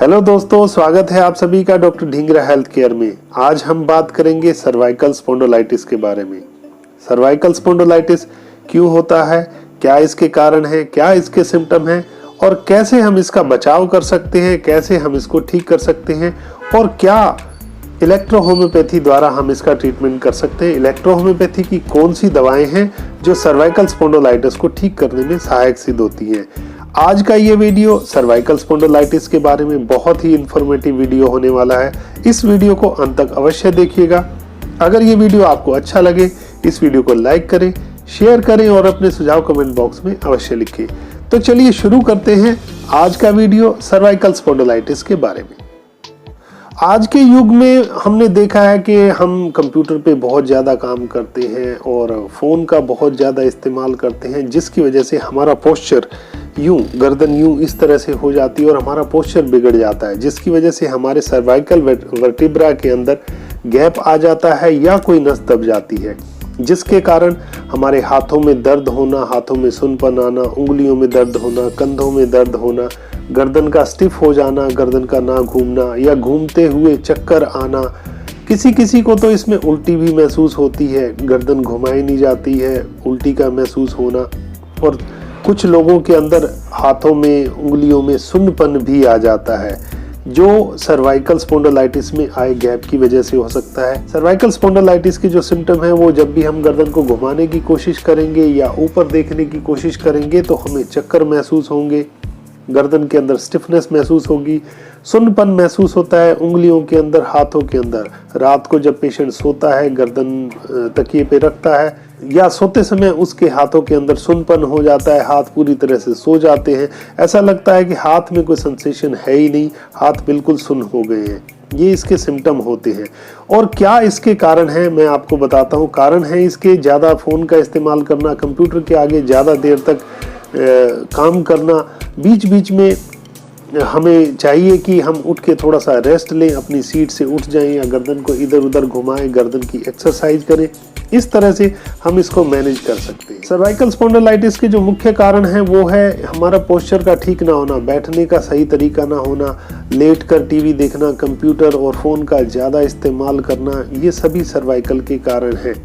Hello दोस्तों, स्वागत है आप सभी का डॉक्टर ढींगरा हेल्थ केयर में। आज हम बात करेंगे सर्वाइकल स्पॉन्डिलोलिटिस के बारे में। सर्वाइकल स्पॉन्डिलोलिटिस क्यों होता है, क्या इसके कारण है, क्या इसके सिम्टम हैं और कैसे हम इसका बचाव कर सकते हैं, कैसे हम इसको ठीक कर सकते हैं और क्या इलेक्ट्रोहोम्योपैथी द्वारा हम इसका ट्रीटमेंट कर सकते हैं। इलेक्ट्रोहोम्योपैथी की कौन सी दवाएं हैं जो सर्वाइकल स्पॉन्डिलोलिटिस को ठीक करने में सहायक सिद्ध होती हैं। आज का ये वीडियो सर्वाइकल स्पॉन्डिलोलिटिस के बारे में बहुत ही इंफॉर्मेटिव वीडियो होने वाला है। इस वीडियो को अंत तक अवश्य देखिएगा। अगर ये वीडियो आपको अच्छा लगे, इस वीडियो को लाइक करें, शेयर करें और अपने सुझाव कमेंट बॉक्स में अवश्य लिखें। तो चलिए शुरू करते हैं आज का वीडियो सर्वाइकल स्पॉन्डिलोलिटिस के बारे में। आज के युग में हमने देखा है कि हम कंप्यूटर पे बहुत ज़्यादा काम करते हैं और फ़ोन का बहुत ज़्यादा इस्तेमाल करते हैं, जिसकी वजह से हमारा पोस्चर गर्दन यूं इस तरह से हो जाती है और हमारा पोस्चर बिगड़ जाता है, जिसकी वजह से हमारे सर्वाइकल वर्टिब्रा के अंदर गैप आ जाता है या कोई नस दब जाती है, जिसके कारण हमारे हाथों में दर्द होना, हाथों में सुन्नपन आना, उंगलियों में दर्द होना, कंधों में दर्द होना, गर्दन का स्टिफ हो जाना, गर्दन का ना घूमना या घूमते हुए चक्कर आना। किसी को तो इसमें उल्टी भी महसूस होती है, गर्दन घुमाई नहीं जाती है, उल्टी का महसूस होना, और कुछ लोगों के अंदर हाथों में, उंगलियों में सुन्नपन भी आ जाता है, जो सर्वाइकल स्पॉन्डिलोलिटिस में आए गैप की वजह से हो सकता है। सर्वाइकल स्पॉन्डिलोलिटिस के जो सिम्टम है वो जब भी हम गर्दन को घुमाने की कोशिश करेंगे या ऊपर देखने की कोशिश करेंगे तो हमें चक्कर महसूस होंगे, गर्दन के अंदर स्टिफनेस महसूस होगी, सुन्नपन महसूस होता है उंगलियों के अंदर, हाथों के अंदर। रात को जब पेशेंट सोता है, गर्दन तकिए पे रखता है या सोते समय उसके हाथों के अंदर सुन्नपन हो जाता है, हाथ पूरी तरह से सो जाते हैं, ऐसा लगता है कि हाथ में कोई सेंसेशन है ही नहीं, हाथ बिल्कुल सुन्न हो गए हैं। ये इसके सिम्टम होते हैं। और क्या इसके कारण है मैं आपको बताता हूँ। कारण है इसके ज़्यादा फ़ोन का इस्तेमाल करना, कंप्यूटर के आगे ज़्यादा देर तक काम करना। बीच बीच में हमें चाहिए कि हम उठ के थोड़ा सा रेस्ट लें, अपनी सीट से उठ जाएं या गर्दन को इधर उधर घुमाएं, गर्दन की एक्सरसाइज करें। इस तरह से हम इसको मैनेज कर सकते हैं। सर्वाइकल स्पॉन्डिलोलिटिस के जो मुख्य कारण हैं वो है हमारा पोस्चर का ठीक ना होना, बैठने का सही तरीका ना होना, लेट कर टीवी देखना, कंप्यूटर और फ़ोन का ज़्यादा इस्तेमाल करना, ये सभी सर्वाइकल के कारण हैं।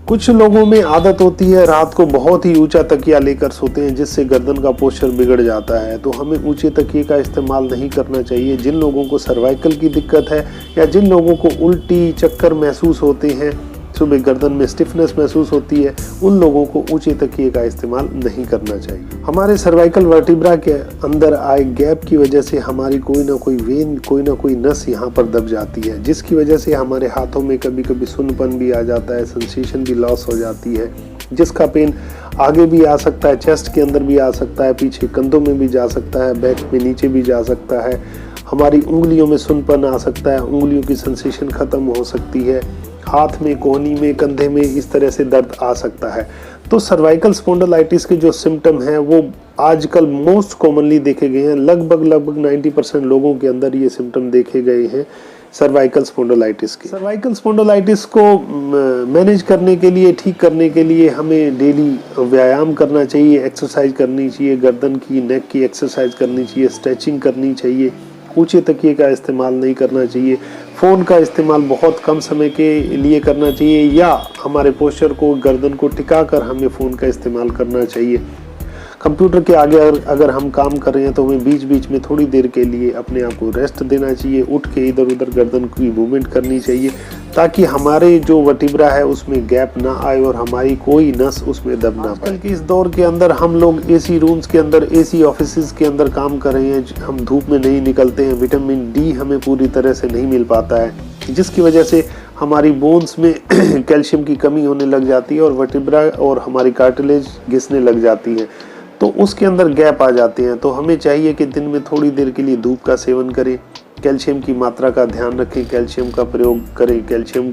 कुछ लोगों में आदत होती है रात को बहुत ही ऊंचा तकिया लेकर सोते हैं, जिससे गर्दन का पोस्चर बिगड़ जाता है। तो हमें ऊंचे तकिए का इस्तेमाल नहीं करना चाहिए। जिन लोगों को सर्वाइकल की दिक्कत है या जिन लोगों को उल्टी चक्कर महसूस होते हैं, सुबह गर्दन में स्टिफनेस महसूस होती है, उन लोगों को ऊंचे तकिए का इस्तेमाल नहीं करना चाहिए। हमारे सर्वाइकल वर्टिब्रा के अंदर आए गैप की वजह से हमारी कोई ना कोई वेन, कोई ना कोई नस यहाँ पर दब जाती है, जिसकी वजह से हमारे हाथों में कभी कभी सुन्नपन भी आ जाता है, सेंसेशन भी लॉस हो जाती है, जिसका पेन आगे भी आ सकता है, चेस्ट के अंदर भी आ सकता है, पीछे कंधों में भी जा सकता है, बैक में नीचे भी जा सकता है। हमारी उंगलियों में सुन्नपन आ सकता है, उंगलियों की सेंसेशन खत्म हो सकती है, हाथ में, कोहनी में, कंधे में इस तरह से दर्द आ सकता है। तो सर्वाइकल स्पॉन्डिलोलिटिस के जो सिम्टम हैं वो आजकल मोस्ट कॉमनली देखे गए हैं। लगभग 90% लोगों के अंदर ये सिम्टम देखे गए हैं सर्वाइकल स्पॉन्डिलोलिटिस के। सर्वाइकल स्पॉन्डिलोलिटिस को मैनेज करने के लिए, ठीक करने के लिए हमें डेली व्यायाम करना चाहिए, एक्सरसाइज करनी चाहिए, गर्दन की, नेक की एक्सरसाइज करनी चाहिए, स्ट्रेचिंग करनी चाहिए, ऊंचे तकिए का इस्तेमाल नहीं करना चाहिए, फ़ोन का इस्तेमाल बहुत कम समय के लिए करना चाहिए या हमारे पोस्चर को, गर्दन को टिका कर हमें फ़ोन का इस्तेमाल करना चाहिए। कंप्यूटर के आगे अगर हम काम कर रहे हैं तो हमें बीच बीच में थोड़ी देर के लिए अपने आप को रेस्ट देना चाहिए, उठ के इधर उधर गर्दन की मूवमेंट करनी चाहिए, ताकि हमारे जो वर्टिब्रा है उसमें गैप ना आए और हमारी कोई नस उसमें दब ना पाए। आजकल के इस दौर के अंदर हम लोग एसी रूम्स के अंदर, एसी ऑफिसेज के अंदर काम कर रहे हैं, हम धूप में नहीं निकलते हैं, विटामिन डी हमें पूरी तरह से नहीं मिल पाता है, जिसकी वजह से हमारी बोन्स में कैल्शियम की कमी होने लग जाती है और वर्टिब्रा और हमारी कार्टिलेज घिसने लग जाती है, तो उसके अंदर गैप आ जाते हैं। तो हमें चाहिए कि दिन में थोड़ी देर के लिए धूप का सेवन करें, कैल्शियम की मात्रा का ध्यान रखें, कैल्शियम का प्रयोग करें, कैल्शियम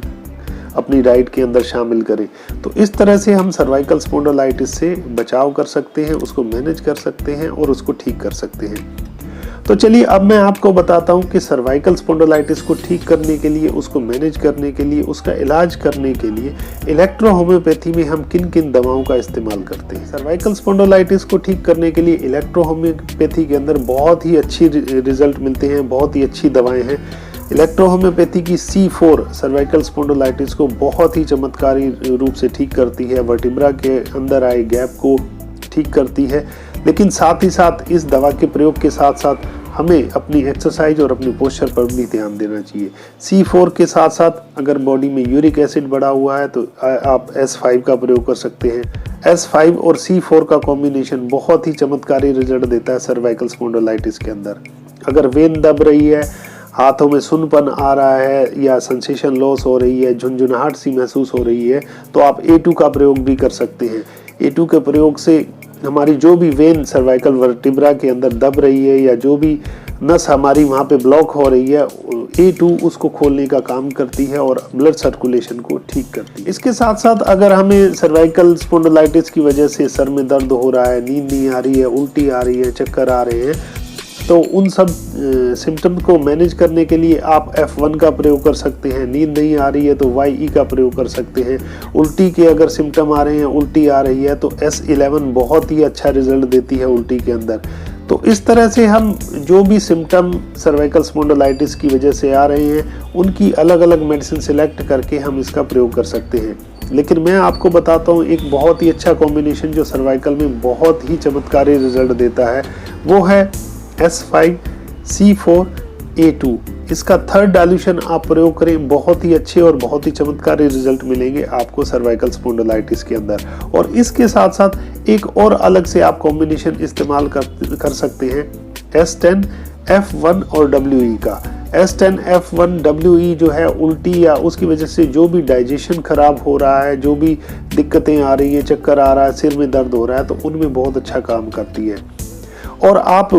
अपनी डाइट के अंदर शामिल करें। तो इस तरह से हम सर्वाइकल स्पॉन्डिलोलिटिस से बचाव कर सकते हैं, उसको मैनेज कर सकते हैं और उसको ठीक कर सकते हैं। तो चलिए अब मैं आपको बताता हूं कि सर्वाइकल स्पॉन्डिलाइटिस को ठीक करने के लिए, उसको मैनेज करने के लिए, उसका इलाज करने के लिए इलेक्ट्रो होम्योपैथी में हम किन किन दवाओं का इस्तेमाल करते हैं। सर्वाइकल स्पॉन्डिलाइटिस को ठीक करने के लिए इलेक्ट्रो होम्योपैथी के अंदर बहुत ही अच्छी रिजल्ट मिलते हैं, बहुत ही अच्छी दवाएं हैं। इलेक्ट्रो होम्योपैथी की C4 सर्वाइकल स्पॉन्डिलाइटिस को बहुत ही चमत्कारी रूप से ठीक करती है, वर्टिब्रा के अंदर आए गैप को ठीक करती है। लेकिन साथ ही साथ इस दवा के प्रयोग के साथ साथ हमें अपनी एक्सरसाइज और अपनी पोस्चर पर भी ध्यान देना चाहिए। C4 के साथ साथ अगर बॉडी में यूरिक एसिड बढ़ा हुआ है तो आप S5 का प्रयोग कर सकते हैं। S5 और C4 का कॉम्बिनेशन बहुत ही चमत्कारी रिजल्ट देता है सर्वाइकल स्पॉन्डिलाइटिस के अंदर। अगर वेन दब रही है, हाथों में सुन्नपन आ रहा है या सेंसेशन लॉस हो रही है, झुनझुनाहट सी महसूस हो रही है, तो आप A2 का प्रयोग भी कर सकते हैं। A2 के प्रयोग से हमारी जो भी वेन सर्वाइकल वर्टिब्रा के अंदर दब रही है या जो भी नस हमारी वहाँ पे ब्लॉक हो रही है, A2 उसको खोलने का काम करती है और ब्लड सर्कुलेशन को ठीक करती है। इसके साथ साथ अगर हमें सर्वाइकल स्पॉन्डिलाइटिस की वजह से सर में दर्द हो रहा है, नींद नहीं आ रही है, उल्टी आ रही है, चक्कर आ रहे हैं, तो उन सब सिम्टम को मैनेज करने के लिए आप F1 का प्रयोग कर सकते हैं। नींद नहीं आ रही है तो YE का प्रयोग कर सकते हैं। उल्टी के अगर सिम्टम आ रहे हैं, उल्टी आ रही है, तो S11 बहुत ही अच्छा रिजल्ट देती है उल्टी के अंदर। तो इस तरह से हम जो भी सिम्टम सर्वाइकल स्पॉन्डिलाइटिस की वजह से आ रहे हैं, उनकी अलग अलग मेडिसिन सिलेक्ट करके हम इसका प्रयोग कर सकते हैं। लेकिन मैं आपको बताता हूँ एक बहुत ही अच्छा कॉम्बिनेशन जो सर्वाइकल में बहुत ही चमत्कारी रिजल्ट देता है, वो है S5 C4 A2। इसका थर्ड डाइल्यूशन आप प्रयोग करें, बहुत ही अच्छे और बहुत ही चमत्कारी रिजल्ट मिलेंगे आपको सर्वाइकल स्पॉन्डिलाइटिस के अंदर। और इसके साथ साथ एक और अलग से आप कॉम्बिनेशन इस्तेमाल कर सकते हैं S10 F1 और WE का। S10 F1 WE जो है उल्टी या उसकी वजह से जो भी डाइजेशन खराब हो रहा है, जो भी दिक्कतें आ रही है, चक्कर आ रहा है, सिर में दर्द हो रहा है, तो उनमें बहुत अच्छा काम करती है। और आप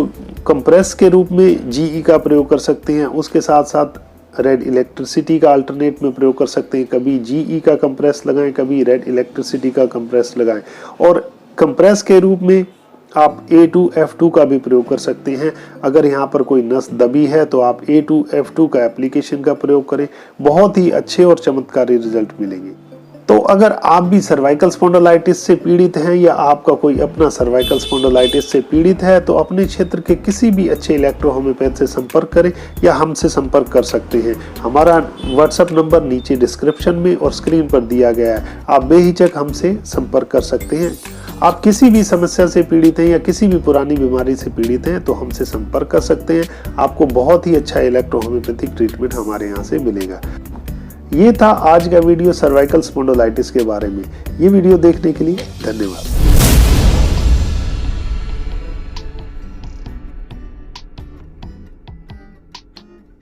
कंप्रेस के रूप में GE का प्रयोग कर सकते हैं। उसके साथ साथ रेड इलेक्ट्रिसिटी का अल्टरनेट में प्रयोग कर सकते हैं। कभी GE का कंप्रेस लगाएं, कभी रेड इलेक्ट्रिसिटी का कंप्रेस लगाएं। और कंप्रेस के रूप में आप A2 F2 का भी प्रयोग कर सकते हैं। अगर यहाँ पर कोई नस दबी है तो आप A2 F2 का एप्लीकेशन का प्रयोग करें, बहुत ही अच्छे और चमत्कारी रिजल्ट मिलेंगे। तो अगर आप भी सर्वाइकल स्पॉन्डिलाइटिस से पीड़ित हैं या आपका कोई अपना सर्वाइकल स्पॉन्डिलाइटिस से पीड़ित है, तो अपने क्षेत्र के किसी भी अच्छे इलेक्ट्रो होम्योपैथ से संपर्क करें या हमसे संपर्क कर सकते हैं। हमारा व्हाट्सएप नंबर नीचे डिस्क्रिप्शन में और स्क्रीन पर दिया गया है। आप बेहिचक हमसे संपर्क कर सकते हैं। आप किसी भी समस्या से पीड़ित हैं या किसी भी पुरानी बीमारी से पीड़ित हैं तो हमसे संपर्क कर सकते हैं। आपको बहुत ही अच्छा इलेक्ट्रो होम्योपैथिक ट्रीटमेंट हमारे यहाँ से मिलेगा। ये था आज का वीडियो सर्वाइकल स्पॉन्डिलाइटिस के बारे में। ये वीडियो देखने के लिए धन्यवाद।